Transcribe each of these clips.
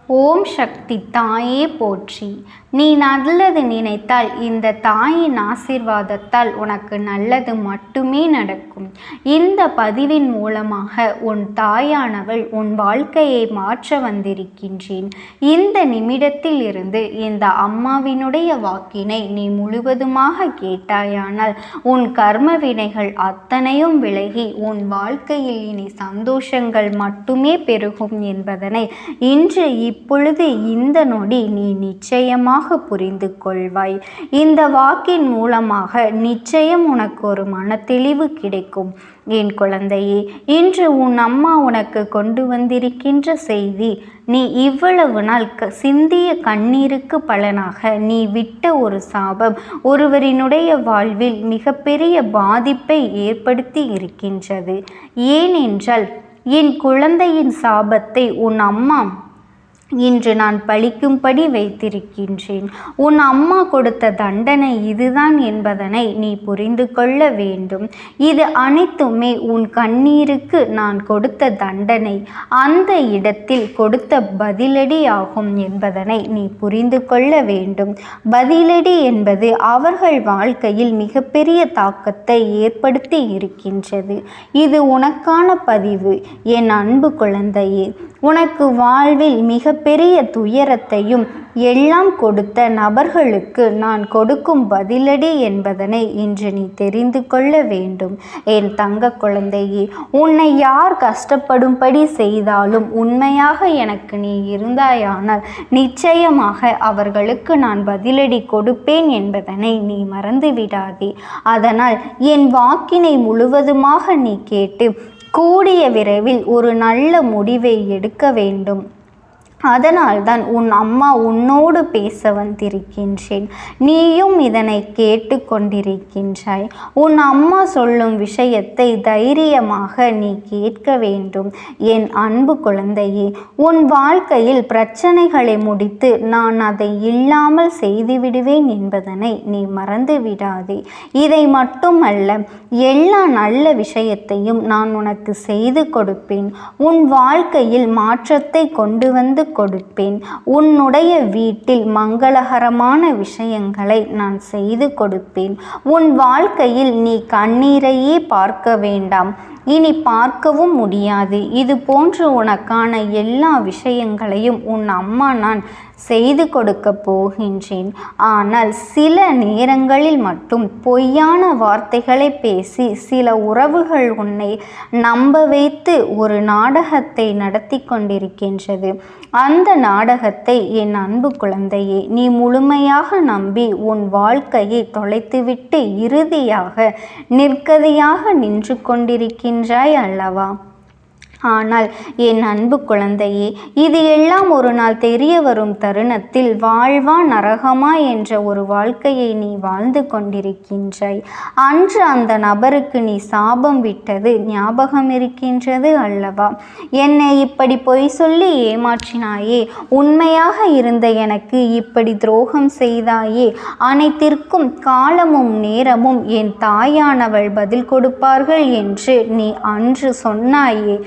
ஓம் சக்தி தாயே போற்றி. நீ நல்லது நினைத்தால் இந்த தாயின் ஆசீர்வாதத்தால் உனக்கு நல்லது மட்டுமே நடக்கும். இந்த பதிவின் மூலமாக உன் தாயானவள் உன் வாழ்க்கையை மாற்ற வந்திருக்கின்றேன். இந்த நிமிடத்தில் இருந்து இந்த அம்மாவினுடைய வாக்கினை நீ முழுவதுமாக கேட்டாயானால் உன் கர்ம வினைகள் அத்தனையும் விலகி உன் வாழ்க்கையில் இனி சந்தோஷங்கள் மட்டுமே பெருகும் என்பதனை இன்று இப்பொழுது இந்த நொடி நீ நிச்சயமாக புரிந்து கொள்வாய். இந்த வாக்கின் மூலமாக நிச்சயம் உனக்கு ஒரு மனத்தெளிவு கிடைக்கும். என் குழந்தையே, இன்று உன் அம்மா உனக்கு கொண்டு வந்திருக்கின்ற செய்தி, நீ இவ்வளவு நாள் சிந்திய கண்ணீருக்கு பலனாக நீ விட்ட ஒரு சாபம் ஒருவரினுடைய வாழ்வில் மிகப்பெரிய பாதிப்பை ஏற்படுத்தி இருக்கின்றது. ஏனென்றால் என் குழந்தையின் சாபத்தை உன் அம்மா இன்று நான் பழிக்கும்படி வைத்திருக்கின்றேன். உன் அம்மா கொடுத்த தண்டனை இதுதான் என்பதனை நீ புரிந்து கொள்ள வேண்டும். இது அனைத்துமே உன் கண்ணீருக்கு நான் கொடுத்த தண்டனை, அந்த இடத்தில் கொடுத்த பதிலடி ஆகும் என்பதனை நீ புரிந்து கொள்ள வேண்டும். பதிலடி என்பது அவர்கள் வாழ்க்கையில் மிகப்பெரிய தாக்கத்தை ஏற்படுத்தி இருக்கின்றது. இது உனக்கான பதிவு. என் அன்பு குழந்தையே, உனக்கு வாழ்வில் மிகப்பெரிய துயரத்தையும் எல்லாம் கொடுத்த நபர்களுக்கு நான் கொடுக்கும் பதிலடி என்பதனை இன்று நீ தெரிந்து கொள்ள வேண்டும். என் தங்க குழந்தையே, உன்னை யார் கஷ்டப்படும்படி செய்தாலும் உண்மையாக எனக்கு நீ இருந்தாயானால் நிச்சயமாக அவர்களுக்கு நான் பதிலடி கொடுப்பேன் என்பதனை நீ மறந்து விடாதே. அதனால் என் வாக்கினை முழுவதுமாக நீ கேட்டு கூடிய விரைவில் ஒரு நல்ல முடிவை எடுக்க வேண்டும். அதனால்தான் உன் அம்மா உன்னோடு பேச வந்திருக்கின்றேன். நீயும் இதனை கேட்டு கொண்டிருக்கின்றாய். உன் அம்மா சொல்லும் விஷயத்தை தைரியமாக நீ கேட்க வேண்டும். என் அன்பு குழந்தையே, உன் வாழ்க்கையில் பிரச்சனைகளை முடித்து நான் அதை இல்லாமல் செய்துவிடுவேன் என்பதனை நீ மறந்து விடாதே. இதை மட்டுமல்ல, எல்லா நல்ல விஷயத்தையும் நான் உனக்கு செய்து கொடுப்பேன். உன் வாழ்க்கையில் மாற்றத்தை கொண்டு வந்து கொடுப்பேன். உன்னுடைய வீட்டில் மங்களகரமான விஷயங்களை நான் செய்து கொடுப்பேன். உன் வாழ்க்கையில் நீ கண்ணீரையே பார்க்க வேண்டாம், இனி பார்க்கவும் முடியாது. இது போன்று உனக்கான எல்லா விஷயங்களையும் உன் அம்மா நான் செய்து கொடுக்க போகின்றேன். ஆனால் சில நேரங்களில் மட்டும் பொய்யான வார்த்தைகளை பேசி சில உறவுகள் உன்னை நம்ப வைத்து ஒரு நாடகத்தை நடத்தி கொண்டிருக்கின்றது. அந்த நாடகத்தை என் அன்பு குழந்தையே, நீ முழுமையாக நம்பி உன் வாழ்க்கையை தொலைத்துவிட்டு இறுதியாக நிற்கதியாக நின்று கொண்டிருக்கின்றாய் அல்லவா? ஆனால் என் அன்பு குழந்தையே, இது எல்லாம் ஒரு நாள் தெரிய வரும் தருணத்தில் வாழ்வா நரகமா என்ற ஒரு வாழ்க்கையை நீ வாழ்ந்து கொண்டிருக்கின்றாய். அன்று அந்த நபருக்கு நீ சாபம் விட்டது ஞாபகம் இருக்கின்றது அல்லவா? என்னை இப்படி பொய் சொல்லி ஏமாற்றினாயே, உண்மையாக இருந்த எனக்கு இப்படி துரோகம் செய்தாயே, அனைத்திற்கும் காலமும் நேரமும் என் தாயானவள் பதில் கொடுப்பார்கள் என்று நீ அன்று சொன்னாயே,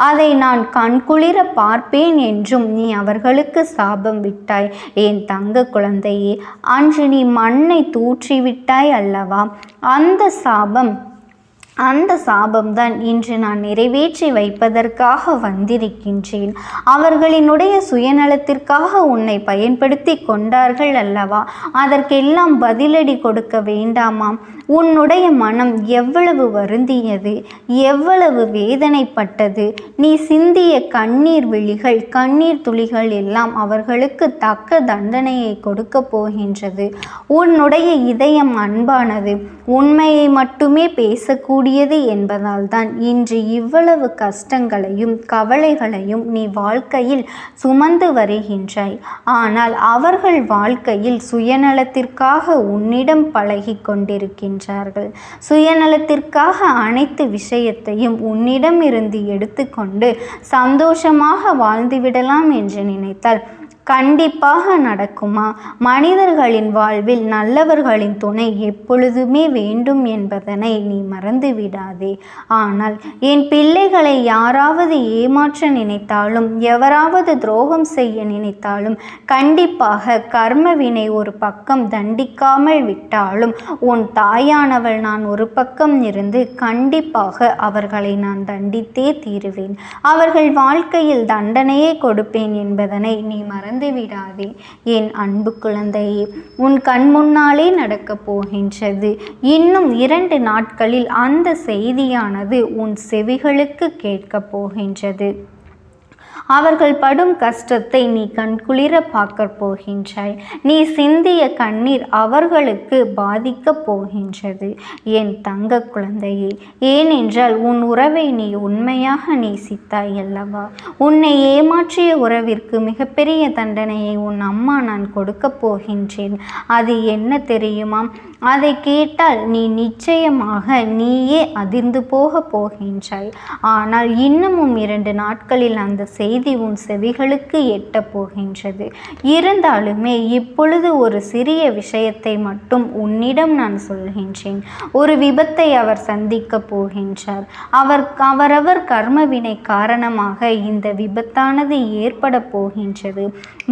அதை நான் கண்குளிர பார்ப்பேன் என்றும் நீ அவர்களுக்கு சாபம் விட்டாய். என் தங்க குழந்தையே, அன்று நீ மண்ணை தூற்றிவிட்டாய் அல்லவா? அந்த சாபம்தான் இன்று நான் நிறைவேற்றி வைப்பதற்காக வந்திருக்கின்றேன். அவர்களினுடைய சுயநலத்திற்காக உன்னை பயன்படுத்தி கொண்டார்கள் அல்லவா? அதற்கெல்லாம் பதிலடி கொடுக்க வேண்டாமா? உன்னுடைய மனம் எவ்வளவு வருந்தியது, எவ்வளவு வேதனைப்பட்டது. நீ சிந்திய கண்ணீர் விழிகள், கண்ணீர் துளிகள் எல்லாம் அவர்களுக்கு தக்க தண்டனையை கொடுக்க போகின்றது. உன்னுடைய இதயம் அன்பானது, உண்மையை மட்டுமே பேசக்கூடியது என்பதால் தான் இன்று இவ்வளவு கஷ்டங்களையும் கவலைகளையும் நீ வாழ்க்கையில் சுமந்து வருகின்றாய். ஆனால் அவர்கள் வாழ்க்கையில் சுயநலத்திற்காக உன்னிடம் பழகி கொண்டிருக்கின்றார்கள். சுயநலத்திற்காக அனைத்து விஷயத்தையும் உன்னிடம் இருந்து எடுத்துக்கொண்டு சந்தோஷமாக வாழ்ந்துவிடலாம் என்று நினைத்தால் கண்டிப்பாக நடக்குமா? மனிதர்களின் வாழ்வில் நல்லவர்களின் துணை எப்பொழுதுமே வேண்டும் என்பதனை நீ மறந்து விடாதே. ஆனால் என் பிள்ளைகளை யாராவது ஏமாற்ற நினைத்தாலும், எவராவது துரோகம் செய்ய நினைத்தாலும், கண்டிப்பாக கர்மவினை ஒரு பக்கம் தண்டிக்காமல் விட்டாலும், உன் தாயானவள் நான் ஒரு பக்கம் இருந்து கண்டிப்பாக அவர்களை நான் தண்டித்தே தீருவேன். அவர்கள் வாழ்க்கையில் தண்டனையே கொடுப்பேன் என்பதனை நீ மறந்து விடாதே. என் அன்பு குழந்தையே, உன் கண் முன்னாலே நடக்கப் போகின்றது. இன்னும் 2 நாட்களில் அந்த செய்தியானது உன் செவிகளுக்கு கேட்கப் போகின்றது. அவர்கள் படும் கஷ்டத்தை நீ கண்குளிர பார்க்க போகின்றாய். நீ சிந்திய கண்ணீர் அவர்களுக்கு பாதிக்கப் போகின்றது என் தங்க குழந்தையே. ஏனென்றால் உன் உறவை நீ உண்மையாக நேசித்தாய் அல்லவா? உன்னை ஏமாற்றிய உறவிற்கு மிகப்பெரிய தண்டனையை உன் அம்மா நான் கொடுக்கப் போகின்றேன். அது என்ன தெரியுமா? அதை கேட்டால் நீ நிச்சயமாக நீயே அதிர்ந்து போகின்றாய். ஆனால் இன்னமும் 2 நாட்களில் அந்த செய்தி உன் செவிகளுக்கு எட்ட போகின்றது. இருந்தாலுமே இப்பொழுது ஒரு சிறிய விஷயத்தை மட்டும் உன்னிடம் நான் சொல்கின்றேன். ஒரு விபத்தை அவர் சந்திக்க போகின்றார். அவரவர் கர்மவினை காரணமாக இந்த விபத்தானது ஏற்பட போகின்றது.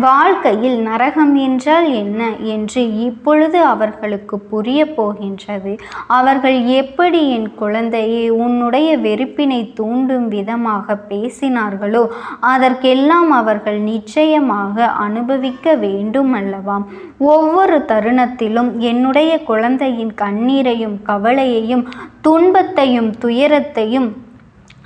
வாழ்க்கையில் நரகம் என்றால் என்ன என்று இப்பொழுது அவர்களுக்கு புரிய போகின்றது. அவர்கள் எப்படி என் குழந்தையே உன்னுடைய வெறுப்பினை தூண்டும் விதமாக பேசினார்களோ அதற்கெல்லாம் அவர்கள் நிச்சயமாக அனுபவிக்க வேண்டும் அல்லவா? ஒவ்வொரு தருணத்திலும் என்னுடைய குழந்தையின் கண்ணீரையும் கவலையையும் துன்பத்தையும் துயரத்தையும்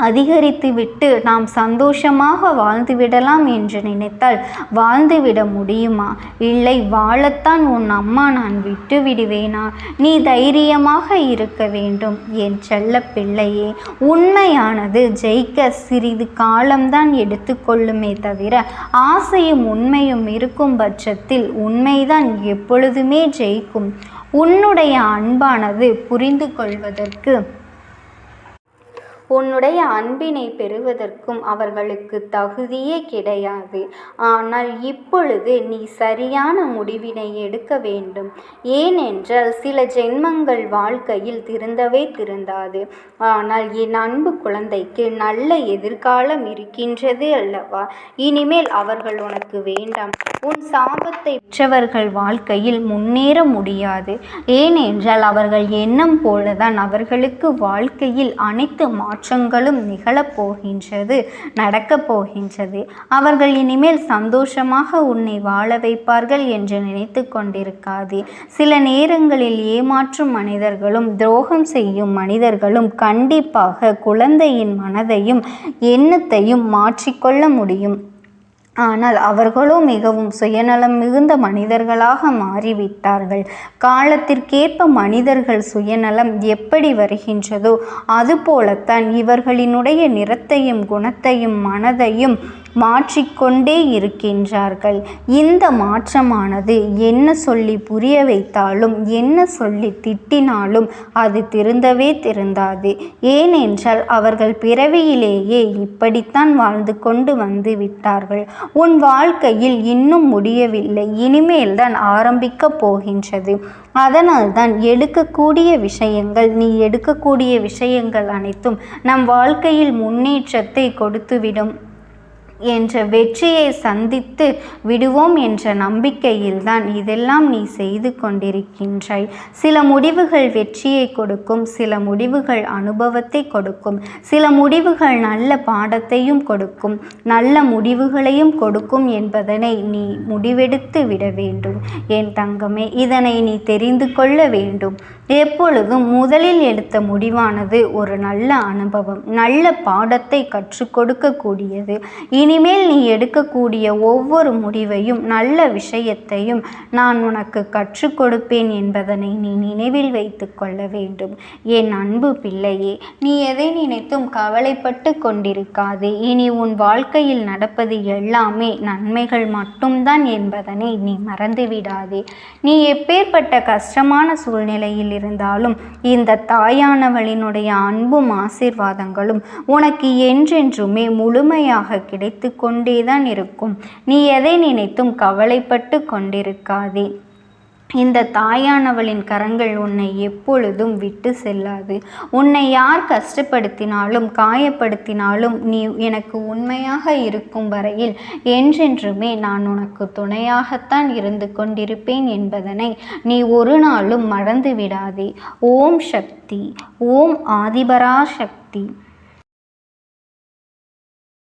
அதிகரித்துவிட்டு நாம் சந்தோஷமாக வாழ்ந்துவிடலாம் என்று நினைத்தால் வாழ்ந்துவிட முடியுமா? இல்லை, வாழத்தான் உன் அம்மா நான் விட்டு விடுவேனா? நீ தைரியமாக இருக்க வேண்டும் என் செல்ல பிள்ளையே. உண்மையானது ஜெயிக்க சிறிது காலம்தான் எடுத்துக்கொள்ளுமே தவிர ஆசையும் உண்மையும் இருக்கும் பட்சத்தில் உண்மைதான் எப்பொழுதுமே ஜெயிக்கும். உன்னுடைய அன்பானது புரிந்து கொள்வதற்கு, உன்னுடைய அன்பினை பெறுவதற்கும் அவர்களுக்கு தகுதியே கிடையாது. ஆனால் இப்பொழுது நீ சரியான முடிவினை எடுக்க வேண்டும். ஏனென்றால் சில ஜென்மங்கள் வாழ்க்கையில் திருந்தாது. ஆனால் என் அன்பு குழந்தைக்கு நல்ல எதிர்காலம் இருக்கின்றது அல்லவா? இனிமேல் அவர்கள் உனக்கு வேண்டாம். உன் சாபத்தை பெற்றவர்கள் வாழ்க்கையில் முன்னேற முடியாது. ஏனென்றால் அவர்கள் எண்ணம் போலதான் அவர்களுக்கு வாழ்க்கையில் அனைத்து மாற்றங்களும் நிகழப்போகின்றது, நடக்கப் போகின்றது. அவர்கள் இனிமேல் சந்தோஷமாக உன்னை வாழ வைப்பார்கள் என்று நினைத்து கொண்டிருக்காதே. சில நேரங்களில் ஏமாற்றும் மனிதர்களும் துரோகம் செய்யும் மனிதர்களும் கண்டிப்பாக குழந்தையின் மனதையும் எண்ணத்தையும் மாற்றிக்கொள்ள முடியும். ஆனால் அவர்களோ மிகவும் சுயநலம் மிகுந்த மனிதர்களாக மாறிவிட்டார்கள். காலத்திற்கேற்ப மனிதர்கள் சுயநலம் எப்படி வருகின்றதோ அதுபோலத்தான் இவர்களினுடைய நிறத்தையும் குணத்தையும் மனதையும் மாற்றிக்கொண்டே இருக்கின்றார்கள். இந்த மாற்றமானது என்ன சொல்லி புரிய வைத்தாலும் என்ன சொல்லி திட்டினாலும் அது திருந்தாது. ஏனென்றால் அவர்கள் பிறவியிலேயே இப்படித்தான் வாழ்ந்து கொண்டு வந்து விட்டார்கள். உன் வாழ்க்கையில் இன்னும் முடியவில்லை, இனிமேல்தான் ஆரம்பிக்கப் போகின்றது. அதனால்தான் நீ எடுக்கக்கூடிய விஷயங்கள் அனைத்தும் நம் வாழ்க்கையில் முன்னேற்றத்தை கொடுத்துவிடும் என்ற வெற்றியை சந்தித்து விடுவோம் என்ற நம்பிக்கையில்தான் இதெல்லாம் நீ செய்து கொண்டிருக்கின்றாய். சில முடிவுகள் வெற்றியை கொடுக்கும், சில முடிவுகள் அனுபவத்தை கொடுக்கும், சில முடிவுகள் நல்ல பாடத்தையும் கொடுக்கும், நல்ல முடிவுகளையும் கொடுக்கும் என்பதனை நீ முடிவெடுத்து விட வேண்டும் என் தங்கமே. இதனை நீ தெரிந்து கொள்ள வேண்டும். எப்பொழுதும் முதலில் எடுத்த முடிவானது ஒரு நல்ல அனுபவம், நல்ல பாடத்தை கற்றுக் கொடுக்கக்கூடியது. இனிமேல் நீ எடுக்கக்கூடிய ஒவ்வொரு முடிவையும் நல்ல விஷயத்தையும் நான் உனக்கு கற்றுக் கொடுப்பேன் என்பதனை நீ நினைவில் வைத்து கொள்ள வேண்டும் என் அன்பு பிள்ளையே. நீ எதை நினைத்தும் கவலைப்பட்டு கொண்டிருக்காதே. இனி உன் வாழ்க்கையில் நடப்பது எல்லாமே நன்மைகள் மட்டும்தான் என்பதனை நீ மறந்துவிடாதே. நீ எப்பேற்பட்ட கஷ்டமான சூழ்நிலையில் இருந்தாலும் இந்த தாயானவளினுடைய அன்பும் ஆசீர்வாதங்களும் உனக்கு என்றென்றுமே முழுமையாக கிடைத்து கிடைத்து கொண்டேதான் இருக்கும். நீ எதை நினைத்தும் கவலைப்பட்டு கொண்டிருக்காதே. இந்த தாயானவளின் கரங்கள் உன்னை எப்பொழுதும் விட்டு செல்லாது. உன்னை யார் கஷ்டப்படுத்தினாலும் காயப்படுத்தினாலும் நீ எனக்கு உண்மையாக இருக்கும் வரையில் என்றென்றுமே நான் உனக்கு துணையாகத்தான் இருந்து கொண்டிருப்பேன் என்பதனை நீ ஒரு நாளும் மறந்து விடாதே. ஓம் சக்தி. ஓம் ஆதிபராசக்தி.